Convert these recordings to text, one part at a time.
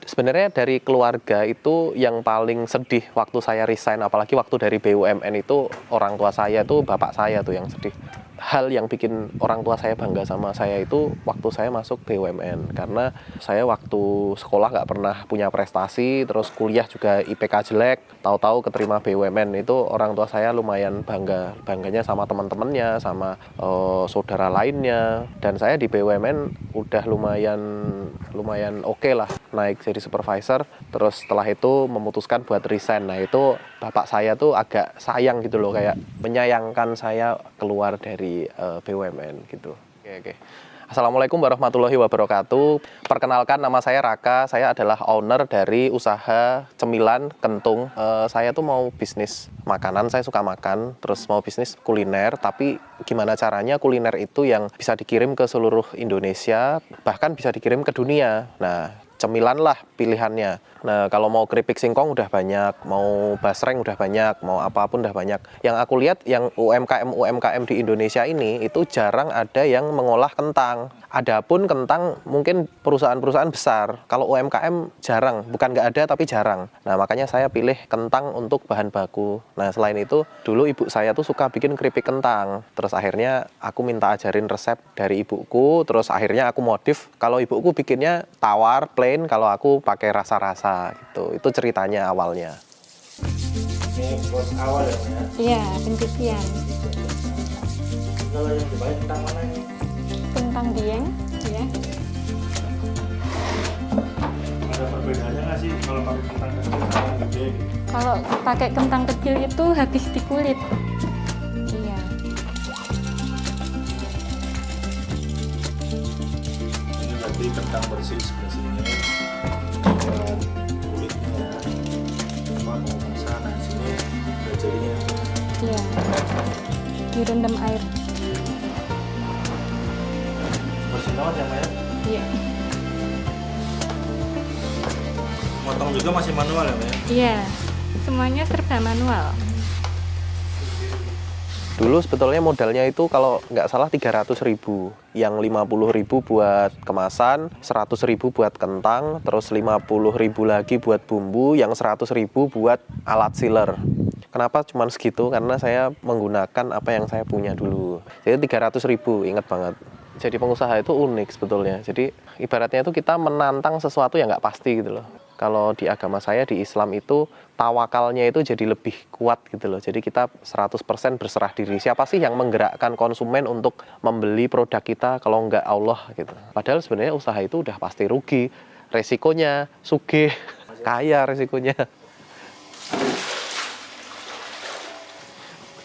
Sebenarnya dari keluarga itu yang paling sedih waktu saya resign, apalagi waktu dari BUMN itu orang tua saya tuh, bapak saya tuh yang sedih. Hal yang bikin orang tua saya bangga sama saya itu waktu saya masuk BUMN, karena saya waktu sekolah nggak pernah punya prestasi, terus kuliah juga IPK jelek, tahu-tahu keterima BUMN itu orang tua saya lumayan bangganya sama teman-temannya, sama saudara lainnya, dan saya di BUMN udah lumayan oke lah, naik jadi supervisor. Terus setelah itu memutuskan buat resign. Nah itu bapak saya tuh agak sayang gitu loh, kayak menyayangkan saya keluar dari BUMN gitu. Oke. Assalamualaikum warahmatullahi wabarakatuh. Perkenalkan, nama saya Raka. Saya adalah owner dari usaha cemilan kentung. Saya tuh mau bisnis makanan, saya suka makan, terus mau bisnis kuliner. Tapi gimana caranya kuliner itu yang bisa dikirim ke seluruh Indonesia, bahkan bisa dikirim ke dunia. Nah, cemilan lah pilihannya. Nah, kalau mau keripik singkong udah banyak, mau basreng udah banyak, mau apapun udah banyak. Yang aku lihat yang UMKM di Indonesia ini itu jarang ada yang mengolah kentang. Adapun kentang mungkin perusahaan-perusahaan besar. Kalau UMKM jarang, bukan nggak ada tapi jarang. Nah, makanya saya pilih kentang untuk bahan baku. Nah, selain itu dulu ibu saya tuh suka bikin keripik kentang. Terus akhirnya aku minta ajarin resep dari ibuku, terus akhirnya aku modif. Kalau ibuku bikinnya tawar, plain, kalau aku pakai rasa-rasa gitu. Itu ceritanya awalnya. Ini bos awal ya, Pak, ya? Iya, pencucian. Kalau yang dibayar kentang mana ini? Kentang dieng, ya. Ada perbedaannya nggak sih kalau pakai kentang kecil sama yang gede gitu? Kalau pakai kentang kecil itu habis di kulit. Iya. Ini berarti kentang bersih sebelah sini. Buat kulitnya ya. Cuma mau masak, nah sini ada jadinya. Iya. Direndam air. Bersih banget ya, Pak, ya? Iya. Motong juga masih manual ya, Pak, ya? Iya. Semuanya serba manual. Dulu sebetulnya modalnya itu kalau nggak salah 300.000, yang 50.000 buat kemasan, 100.000 buat kentang, terus 50.000 lagi buat bumbu, yang 100.000 buat alat sealer. Kenapa cuma segitu? Karena saya menggunakan apa yang saya punya dulu. Jadi 300.000, ingat banget. Jadi pengusaha itu unik sebetulnya. Jadi ibaratnya itu kita menantang sesuatu yang nggak pasti gitu loh. Kalau di agama saya, di Islam itu tawakalnya itu jadi lebih kuat gitu loh. Jadi kita 100% berserah diri. Siapa sih yang menggerakkan konsumen untuk membeli produk kita kalau nggak Allah gitu. Padahal sebenarnya usaha itu udah pasti rugi. Resikonya sugih, kaya resikonya.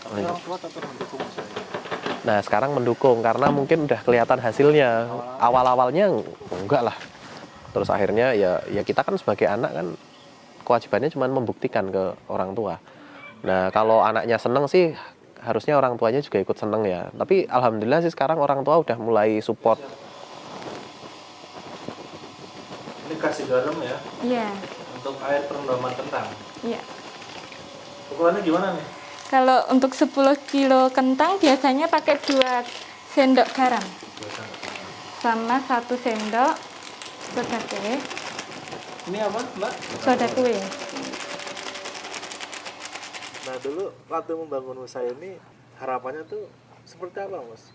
Orang tua tetap mendukung saya. Nah sekarang mendukung karena mungkin udah kelihatan hasilnya. Awal-awalnya enggak lah. Terus akhirnya ya kita kan sebagai anak kan kewajibannya cuma membuktikan ke orang tua. Nah kalau anaknya seneng sih harusnya orang tuanya juga ikut seneng ya. Tapi alhamdulillah sih sekarang orang tua udah mulai support. Ini kasih garam ya Iya. untuk air perendaman kentang. Iya. Ukurannya gimana nih? Kalau untuk 10 kilo kentang biasanya pakai 2 sendok garam sama 1 sendok soda kue. Ini apa, Mbak? Soda kue. Nah dulu waktu membangun usaha ini harapannya tuh seperti apa, Mas?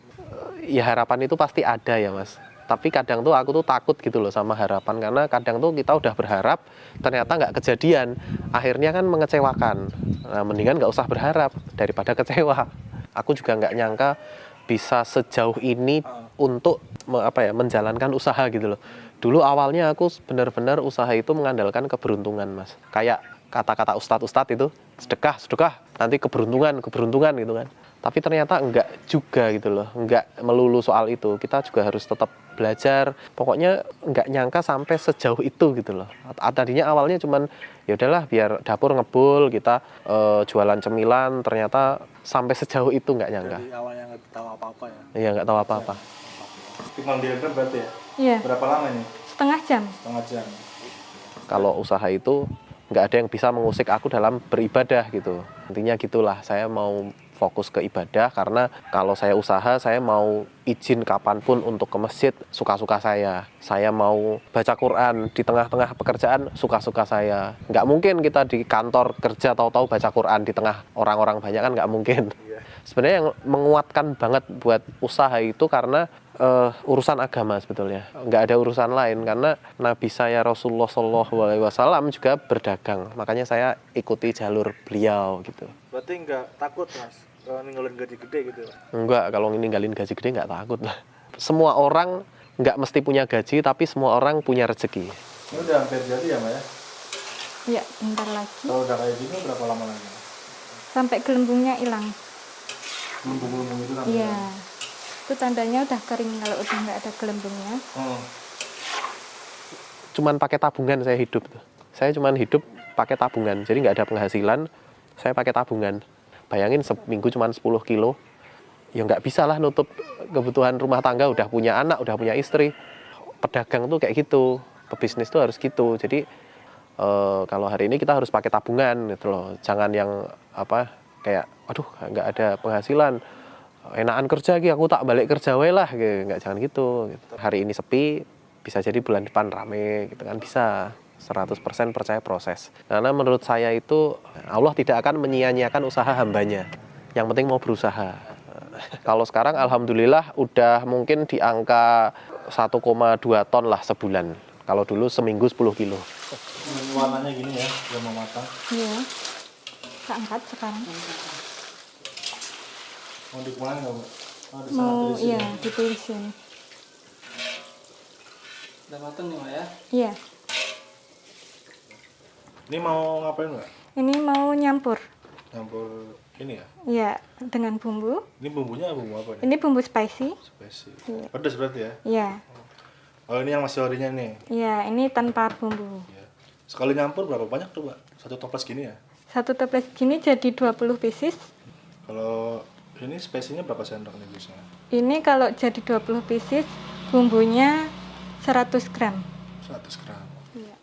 Ya harapan itu pasti ada ya Mas. Tapi kadang tuh aku tuh takut gitu loh sama harapan. Karena kadang tuh kita udah berharap ternyata nggak kejadian. Akhirnya kan mengecewakan. Nah, mendingan nggak usah berharap daripada kecewa. Aku juga nggak nyangka bisa sejauh ini untuk menjalankan usaha gitu loh. Dulu awalnya aku benar-benar usaha itu mengandalkan keberuntungan Mas. Kayak kata-kata ustadz-ustadz itu, sedekah, nanti keberuntungan gitu kan. Tapi ternyata enggak juga gitu loh, enggak melulu soal itu. Kita juga harus tetap belajar. Pokoknya enggak nyangka sampai sejauh itu gitu loh. Tadinya awalnya cuman ya udahlah biar dapur ngebul, kita jualan cemilan, ternyata sampai sejauh itu enggak nyangka. Jadi awalnya nggak tahu apa-apa ya? Iya, enggak tahu apa-apa. Tinggal direkam berarti ya? Iya. Berapa lama ini? Setengah jam. Setengah jam. Kalau usaha itu nggak ada yang bisa mengusik aku dalam beribadah gitu. Intinya gitulah, saya mau fokus ke ibadah, karena kalau saya usaha saya mau izin kapanpun untuk ke masjid suka-suka saya mau baca Quran di tengah-tengah pekerjaan suka-suka saya. Nggak mungkin kita di kantor kerja tahu-tahu baca Quran di tengah orang-orang banyak, kan nggak mungkin. Sebenarnya yang menguatkan banget buat usaha itu karena urusan agama sebetulnya, nggak ada urusan lain, karena Nabi saya Rasulullah SAW juga berdagang, makanya saya ikuti jalur beliau gitu. Berarti nggak takut Mas ninggalin gaji gede gitu? Enggak, kalau ninggalin gaji gede nggak takut lah. Semua orang nggak mesti punya gaji, tapi semua orang punya rezeki. Ini udah hampir jadi ya Mbak ya? Iya, bentar lagi. Kalau udah kayak gini berapa lama lagi? Sampai gelembungnya hilang. Gelembung-gelembung itu namanya? Iya. Itu tandanya udah kering kalau udah nggak ada gelembungnya. Cuman pakai tabungan saya hidup tuh. Saya cuman hidup pakai tabungan, jadi nggak ada penghasilan, saya pakai tabungan. Bayangin seminggu cuman 10 kilo, ya nggak bisa lah nutup kebutuhan rumah tangga, udah punya anak, udah punya istri. Pedagang tuh kayak gitu, pebisnis tuh harus gitu. Jadi kalau hari ini kita harus pakai tabungan gitu loh. Jangan yang kayak aduh nggak ada penghasilan, enakan kerja gitu, aku tak balik kerja wae lah gitu. Nggak, jangan gitu. Hari ini sepi, bisa jadi bulan depan rame gitu kan, bisa. 100% percaya proses. Karena menurut saya itu Allah tidak akan menyia-nyiakan usaha hambanya. Yang penting mau berusaha. Kalau sekarang alhamdulillah udah mungkin di angka 1,2 ton lah sebulan. Kalau dulu seminggu 10 kilo. Warnanya gini ya, udah mau matang. Iya. Kita angkat sekarang. Mau dikulang nggak Mbak? Di sana Mau tulisin iya ya. ditirisin. Udah mateng nih Mbak ya? Iya. Ini mau ngapain Mbak? Ini mau nyampur. Campur ini ya? Iya, dengan bumbu. Ini bumbunya bumbu apa nih? Ini bumbu spicy. Spesial. Iya. Pedas berarti ya? Iya. Oh ini yang masih orinya nih. Iya, ini tanpa bumbu. Ya. Sekali nyampur berapa banyak tuh Mbak? Satu toples gini ya? Satu toples gini jadi 20 pieces. Kalau ini spesinya berapa sendok nih biasanya? Ini kalau jadi 20 pieces, bumbunya 100 gram. 100 gram. Iya.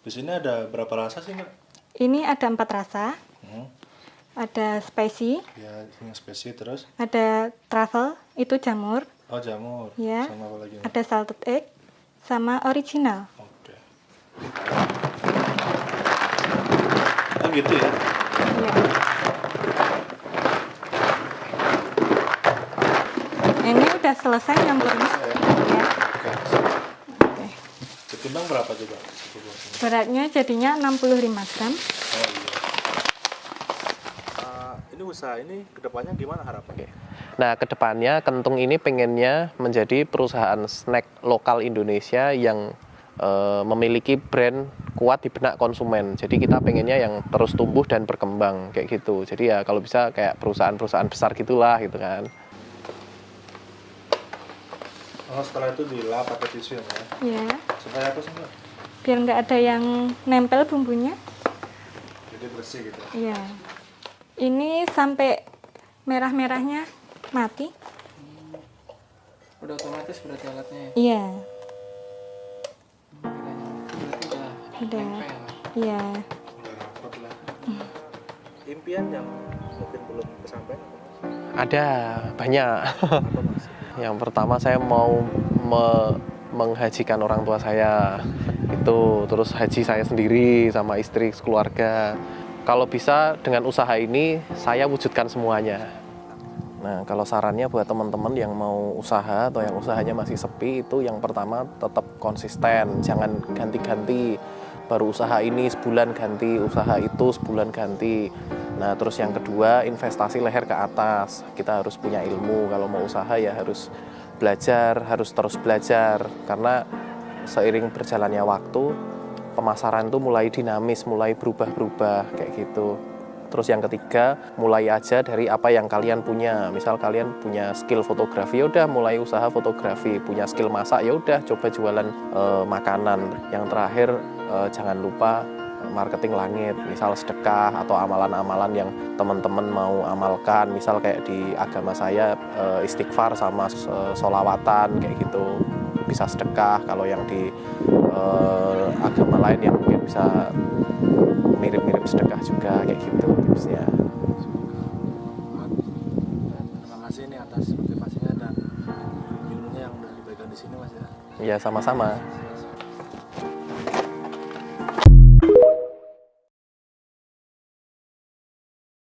Di sini ada berapa rasa sih Mbak? Ini ada 4 rasa. Ada spicy, Ya ini spesi terus. ada truffle, itu jamur. Oh jamur. Ya. Sama apa lagi Mbak? Ada salted egg, sama original. Oke. Oh gitu ya? Iya. Ini udah selesai nyampurnya. Saya. Ya. Oke. Oke. Ketimbang berapa coba? Satu porsi. Beratnya jadinya 65 gram. Oh iya. Ini usaha ini kedepannya gimana harapannya? Nah, kedepannya Kentung ini pengennya menjadi perusahaan snack lokal Indonesia yang memiliki brand kuat di benak konsumen. Jadi kita pengennya yang terus tumbuh dan berkembang kayak gitu. Jadi ya kalau bisa kayak perusahaan-perusahaan besar gitulah gitu kan. Oh setelah itu dilap pakai tisu ya Mbak? Ya. Supaya apa sih Mbak? Biar nggak ada yang nempel bumbunya. Jadi bersih gitu. Iya. Ini sampai merah-merahnya mati. Udah otomatis berarti alatnya ya? Iya. Berarti Udah. nempel. Iya. Udah rapot lah. Impian yang mungkin belum kesampaian apa Mas? Ada banyak. Apa Mas? Yang pertama saya mau menghajikan orang tua saya. Itu terus haji saya sendiri sama istri keluarga. Kalau bisa dengan usaha ini saya wujudkan semuanya. Nah, kalau sarannya buat teman-teman yang mau usaha atau yang usahanya masih sepi, itu yang pertama tetap konsisten, jangan ganti-ganti. Baru usaha ini sebulan ganti, usaha itu sebulan ganti. Nah, terus yang kedua investasi leher ke atas. Kita harus punya ilmu, kalau mau usaha ya harus belajar, harus terus belajar. Karena seiring berjalannya waktu, pemasaran itu mulai dinamis, mulai berubah-berubah kayak gitu. Terus yang ketiga, mulai aja dari apa yang kalian punya. Misal kalian punya skill fotografi, ya udah mulai usaha fotografi. Punya skill masak, ya udah coba jualan makanan. Yang terakhir, jangan lupa marketing langit. Misal sedekah atau amalan-amalan yang teman-teman mau amalkan. Misal kayak di agama saya istighfar sama sholawatan kayak gitu. Bisa sedekah. Kalau yang di agama lain yang mungkin bisa mirip-mirip sedekah juga kayak gitu tipsnya. Mas ya. Ya sama-sama.